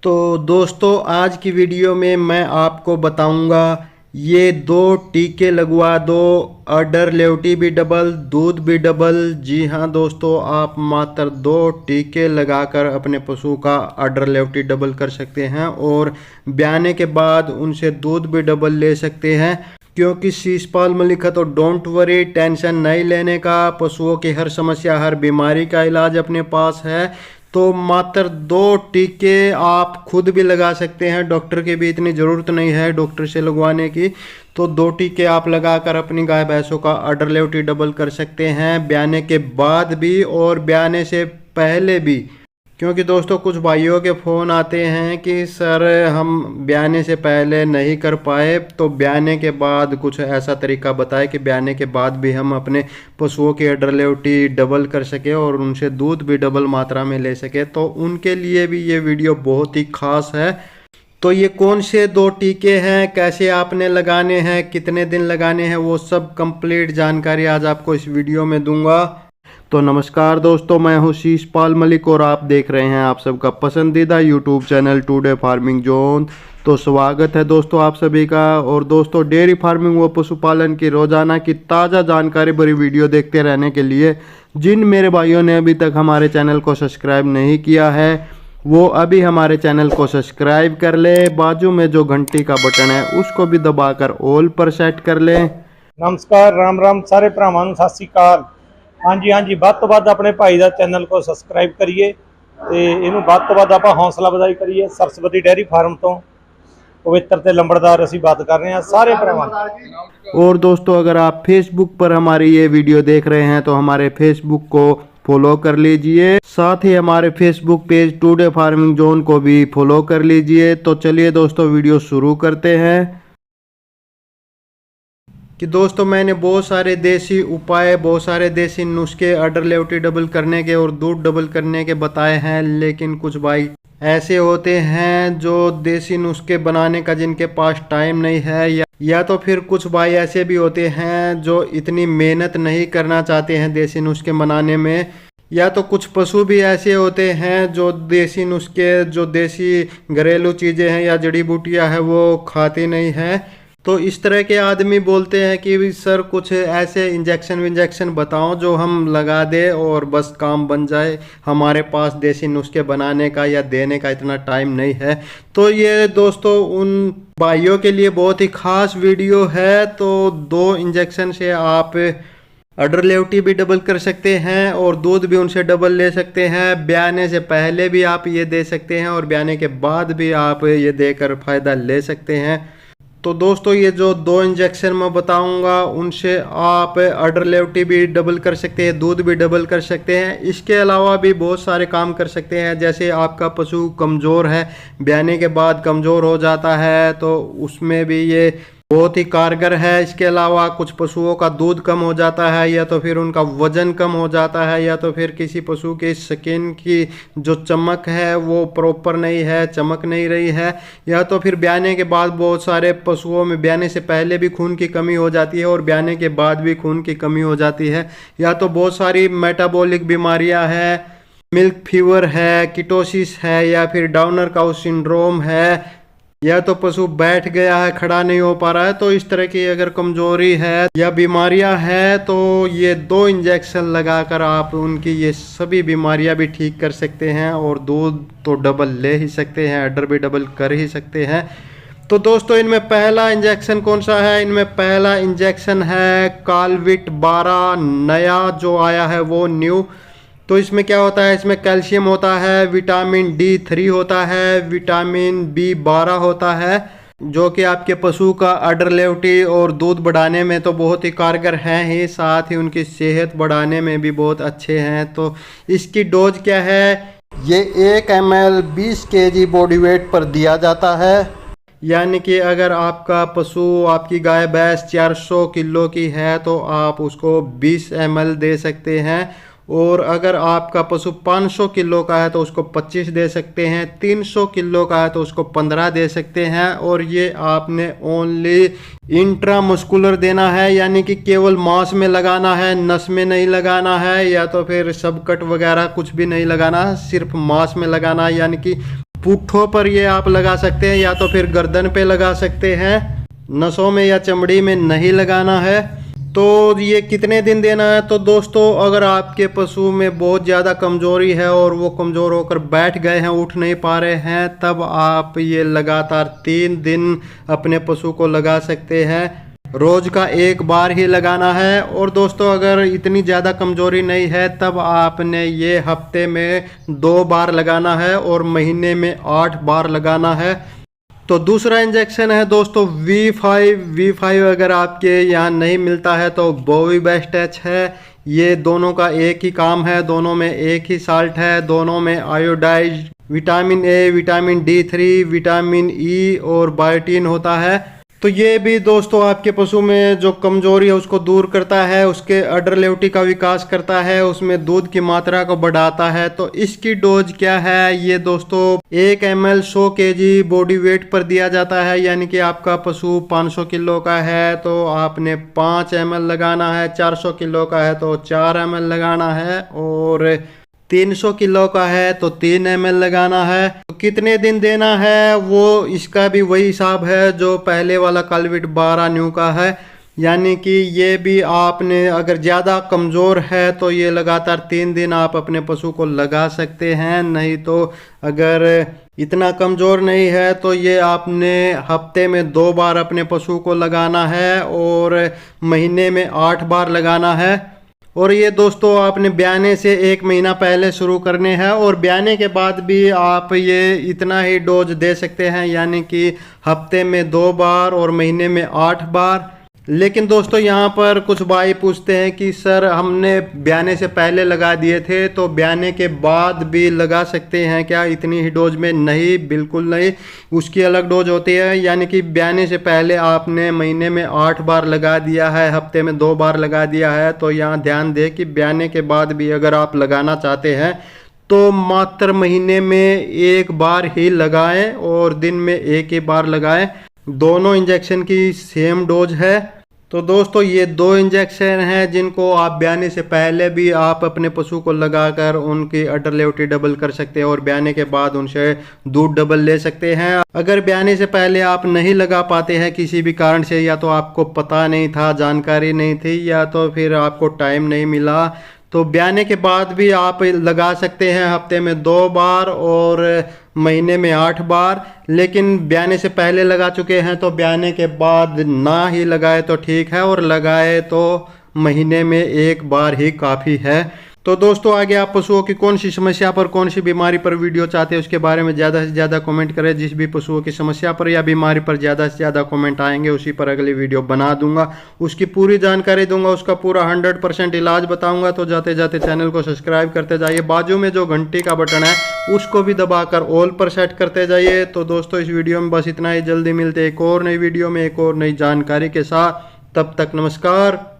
तो दोस्तों आज की वीडियो में मैं आपको बताऊंगा ये दो टीके लगवा दो। अडर लेवटी भी डबल, दूध भी डबल। जी हाँ दोस्तों, आप मात्र दो टीके लगाकर अपने पशु का अडर लेवटी डबल कर सकते हैं और ब्याने के बाद उनसे दूध भी डबल ले सकते हैं। क्योंकि शीशपाल में लिखा तो डोंट वरी, टेंशन नहीं लेने का। पशुओं की हर समस्या, हर बीमारी का इलाज अपने पास है। तो मात्र दो टीके आप खुद भी लगा सकते हैं, डॉक्टर की भी इतनी ज़रूरत नहीं है डॉक्टर से लगवाने की। तो दो टीके आप लगाकर अपनी गाय भैंसों का अडर लेवटी डबल कर सकते हैं, ब्याने के बाद भी और ब्याने से पहले भी। क्योंकि दोस्तों कुछ भाइयों के फ़ोन आते हैं कि सर हम ब्याने से पहले नहीं कर पाए, तो ब्याने के बाद कुछ ऐसा तरीका बताए कि ब्याने के बाद भी हम अपने पशुओं की अडर लेवटी डबल कर सके और उनसे दूध भी डबल मात्रा में ले सके। तो उनके लिए भी ये वीडियो बहुत ही खास है। तो ये कौन से दो टीके हैं, कैसे आपने लगाने हैं, कितने दिन लगाने हैं, वो सब कंप्लीट जानकारी आज आपको इस वीडियो में दूंगा। तो नमस्कार दोस्तों, मैं हूं शीशपाल मलिक और आप देख रहे हैं आप सबका पसंदीदा YouTube channel today farming zone. तो स्वागत है दोस्तों आप सभी का। और दोस्तों डेयरी फार्मिंग व पशुपालन की रोजाना की ताज़ा जानकारी भरी वीडियो देखते रहने के लिए जिन मेरे भाइयों ने अभी तक हमारे चैनल को सब्सक्राइब नहीं किया है वो अभी हमारे चैनल को सब्सक्राइब कर ले। बाजू में जो घंटी का बटन है उसको भी दबाकर ऑल पर सेट कर ले। नमस्कार, राम राम सारे भरावां नूं सत श्री अकाल। हाँ जी ਵੱਧ ਤੋਂ ਵੱਧ ਆਪਣੇ ਭਾਈ ਦਾ ਚੈਨਲ को ਸਬਸਕ੍ਰਾਈਬ ਕਰੀਏ ਤੇ ਇਹਨੂੰ ਵੱਧ ਤੋਂ ਵੱਧ ਆਪਾਂ ਹੌਸਲਾ ਵਧਾਈ ਕਰੀਏ। सरस्वती डेयरी फार्म तो पवित्र ते लंबड़दार असीं बात कर रहे हैं सारे भरावां। और दोस्तों अगर आप फेसबुक पर हमारी ये वीडियो देख रहे हैं तो हमारे फेसबुक को फॉलो कर लीजिए, साथ ही हमारे Facebook page today farming zone को भी फॉलो कर लीजिए। तो चलिए दोस्तों वीडियो शुरू करते हैं। कि दोस्तों मैंने बहुत सारे देसी उपाय, बहुत सारे देसी नुस्खे अडर लेवटी डबल करने के और दूध डबल करने के बताए हैं, लेकिन कुछ भाई ऐसे होते हैं जो देसी नुस्खे बनाने का जिनके पास टाइम नहीं है, या तो फिर कुछ भाई ऐसे भी होते हैं जो इतनी मेहनत नहीं करना चाहते हैं देसी नुस्खे बनाने में, या तो कुछ पशु भी ऐसे होते हैं जो देसी नुस्खे, जो देसी घरेलू चीज़ें हैं या जड़ी बूटियां हैं वो खाती नहीं है। तो इस तरह के आदमी बोलते हैं कि सर कुछ ऐसे इंजेक्शन बताओ जो हम लगा दे और बस काम बन जाए, हमारे पास देसी नुस्खे बनाने का या देने का इतना टाइम नहीं है। तो ये दोस्तों उन भाइयों के लिए बहुत ही खास वीडियो है। तो दो इंजेक्शन से आप अडर लेवटी भी डबल कर सकते हैं और दूध भी उनसे डबल ले सकते हैं। ब्याने से पहले भी आप ये दे सकते हैं और ब्याने के बाद भी आप ये देकर फ़ायदा ले सकते हैं। तो दोस्तों ये जो दो इंजेक्शन मैं बताऊंगा उनसे आप अडर लेवटी भी डबल कर सकते हैं, दूध भी डबल कर सकते हैं। इसके अलावा भी बहुत सारे काम कर सकते हैं। जैसे आपका पशु कमज़ोर है, ब्याने के बाद कमज़ोर हो जाता है, तो उसमें भी ये बहुत ही कारगर है। इसके अलावा कुछ पशुओं का दूध कम हो जाता है, या तो फिर उनका वजन कम हो जाता है, या तो फिर किसी पशु के स्किन की जो चमक है वो प्रॉपर नहीं है, चमक नहीं रही है, या तो फिर ब्याने के बाद बहुत सारे पशुओं में ब्याने से पहले भी खून की कमी हो जाती है और ब्याने के बाद भी खून की कमी हो जाती है, या तो बहुत सारी मेटाबॉलिक बीमारियां हैं, मिल्क फीवर है, कीटोसिस है, या फिर डाउनर काउ सिंड्रोम है, या तो पशु बैठ गया है, खड़ा नहीं हो पा रहा है। तो इस तरह की अगर कमजोरी है या बीमारियां हैं तो ये दो इंजेक्शन लगाकर आप उनकी ये सभी बीमारियां भी ठीक कर सकते हैं और दूध तो डबल ले ही सकते हैं, अडर भी डबल कर ही सकते हैं। तो दोस्तों इनमें पहला इंजेक्शन कौन सा है? इनमें पहला इंजेक्शन है कालविट 12 नया जो आया है वो न्यू। तो इसमें क्या होता है? इसमें कैल्शियम होता है, विटामिन D3 होता है, विटामिन B12 होता है, जो कि आपके पशु का अडर लेवटी और दूध बढ़ाने में तो बहुत ही कारगर हैं ही, साथ ही उनकी सेहत बढ़ाने में भी बहुत अच्छे हैं। तो इसकी डोज क्या है? ये 1 ml 20 kg बॉडी वेट पर दिया जाता है। यानी कि अगर आपका पशु, आपकी गाय भैंस 400 किलो की है तो आप उसको 20 ml दे सकते हैं, और अगर आपका पशु 500 किलो का है तो उसको 25 दे सकते हैं, 300 किलो का है तो उसको 15 दे सकते हैं। और ये आपने ओनली इंट्रामस्कुलर देना है, यानी कि केवल मांस में लगाना है, नस में नहीं लगाना है, या तो फिर सबकट वगैरह कुछ भी नहीं लगाना है, सिर्फ मांस में लगाना है। यानी कि पुट्ठों पर ये आप लगा सकते हैं या तो फिर गर्दन पे लगा सकते हैं, नसों में या चमड़ी में नहीं लगाना है। तो ये कितने दिन देना है? तो दोस्तों अगर आपके पशु में बहुत ज़्यादा कमज़ोरी है और वो कमज़ोर होकर बैठ गए हैं, उठ नहीं पा रहे हैं, तब आप ये लगातार 3 दिन अपने पशु को लगा सकते हैं। रोज़ का 1 बार ही लगाना है। और दोस्तों अगर इतनी ज़्यादा कमज़ोरी नहीं है तब आपने ये हफ्ते में 2 बार लगाना है और महीने में 8 बार लगाना है। तो दूसरा इंजेक्शन है दोस्तों V5 अगर आपके यहाँ नहीं मिलता है तो बोवी बेस्ट टच है। ये दोनों का एक ही काम है, दोनों में एक ही साल्ट है, दोनों में iodise vitamin A, vitamin D3, vitamin E और बायोटीन होता है। तो ये भी दोस्तों आपके पशु में जो कमजोरी है उसको दूर करता है, उसके अडर लेवटी का विकास करता है, उसमें दूध की मात्रा को बढ़ाता है। तो इसकी डोज क्या है? ये दोस्तों 1 ml 100 kg बॉडी वेट पर दिया जाता है। यानी कि आपका पशु 500 किलो का है तो आपने 5 ml लगाना है, 400 किलो का है तो 4 ml लगाना है, और 300 किलो का है तो 3 ml लगाना है। तो कितने दिन देना है वो इसका भी वही हिसाब है जो पहले वाला कालविट 12 न्यू का है। यानी कि ये भी आपने अगर ज़्यादा कमज़ोर है तो ये लगातार 3 दिन आप अपने पशु को लगा सकते हैं। नहीं तो अगर इतना कमज़ोर नहीं है तो ये आपने हफ्ते में 2 बार अपने पशु को लगाना है और महीने में 8 बार लगाना है। और ये दोस्तों आपने ब्याने से 1 महीना पहले शुरू करने हैं और ब्याने के बाद भी आप ये इतना ही डोज दे सकते हैं, यानी कि हफ्ते में 2 बार और महीने में 8 बार। लेकिन दोस्तों यहाँ पर कुछ भाई पूछते हैं कि सर हमने ब्याने से पहले लगा दिए थे तो ब्याने के बाद भी लगा सकते हैं क्या इतनी ही डोज में? नहीं, बिल्कुल नहीं, उसकी अलग डोज होती है। यानी कि ब्याने से पहले आपने महीने में 8 बार लगा दिया है, हफ्ते में 2 बार लगा दिया है, तो यहाँ ध्यान दें कि ब्याने के बाद भी अगर आप लगाना चाहते हैं तो मात्र महीने में 1 बार ही लगाएं और दिन में 1 ही बार लगाएं। दोनों इंजेक्शन की सेम डोज है। तो दोस्तों ये 2 इंजेक्शन हैं जिनको आप ब्याने से पहले भी आप अपने पशु को लगाकर उनकी अडर लेवटी डबल कर सकते हैं और ब्याने के बाद उनसे दूध डबल ले सकते हैं। अगर ब्याने से पहले आप नहीं लगा पाते हैं किसी भी कारण से, या तो आपको पता नहीं था, जानकारी नहीं थी, या तो फिर आपको टाइम नहीं मिला, तो ब्याने के बाद भी आप लगा सकते हैं हफ्ते में 2 बार और महीने में 8 बार। लेकिन ब्याने से पहले लगा चुके हैं तो ब्याने के बाद ना ही लगाए तो ठीक है, और लगाए तो महीने में 1 बार ही काफ़ी है। तो दोस्तों आगे आप पशुओं की कौन सी समस्या पर, कौन सी बीमारी पर वीडियो चाहते हैं उसके बारे में ज़्यादा से ज़्यादा कमेंट करें। जिस भी पशुओं की समस्या पर या बीमारी पर ज़्यादा से ज़्यादा कमेंट आएंगे उसी पर अगली वीडियो बना दूंगा, उसकी पूरी जानकारी दूंगा, उसका पूरा 100% इलाज बताऊंगा। तो जाते जाते चैनल को सब्सक्राइब करते जाइए, बाजू में जो घंटी का बटन है उसको भी दबाकर ऑल पर सेट करते जाइए। तो दोस्तों इस वीडियो में बस इतना ही, जल्दी मिलते एक और नई वीडियो में एक और नई जानकारी के साथ। तब तक नमस्कार।